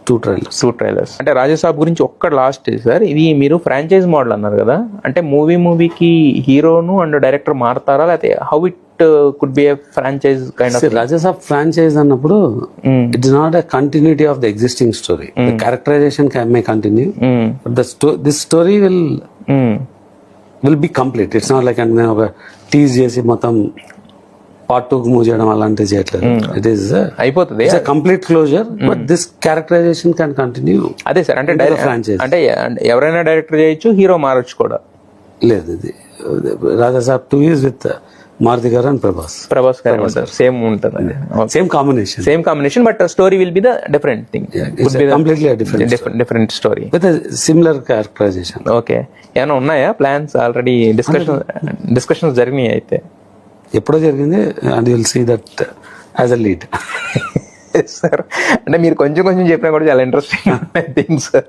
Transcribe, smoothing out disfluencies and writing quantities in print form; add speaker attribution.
Speaker 1: Two trailers. అంటే రాజాసాబ్ గురించి ఒక్క లాస్ట్ సార్, ఇది మీరు ఫ్రాంచైజ్ మోడల్ అన్నారు కదా, అంటే మూవీకి హీరోను అండ్ డైరెక్టర్ మారుతారా, లేకపోతే how it could be a franchise kind of?
Speaker 2: Rajasaab franchise అన్నప్పుడు it is not a continuity of the existing story. The characterisation may continue, this story will be complete. It's not like అంటే నేను ఒక tease చేసి మొత్తం part 2 move చేయడం అలాంటివి చేయట్లేదు. It is
Speaker 1: అయిపోతుంది
Speaker 2: complete closure, but this characterisation can continue.
Speaker 1: అదే సార్, అంటే
Speaker 2: ఫ్రాంచైజ్
Speaker 1: అంటే ఎవరైనా డైరెక్టర్ చేయొచ్చు, హీరో మారొచ్చు కూడా.
Speaker 2: లేదు, ఇది రాజాసాబ్ 2 ఈజ్ విత్ మారుతి గారు అండ్ ప్రభాస్
Speaker 1: గారు సార్, సేమ్ ఉంటుంది,
Speaker 2: same combination,
Speaker 1: but story will be the different thing,
Speaker 2: completely
Speaker 1: different story
Speaker 2: with similar characterization.
Speaker 1: Okay, ఏమైనా ఉన్నాయా ప్లాన్స్? ఆల్రెడీ డిస్కషన్స్ జరిగినాయి అయితే?
Speaker 2: ఎప్పుడో జరిగింది, and you will see that as a lead.
Speaker 1: Sir, అంటే మీరు కొంచెం చెప్పినా కూడా చాలా ఇంట్రెస్టింగ్ థింగ్ సార్.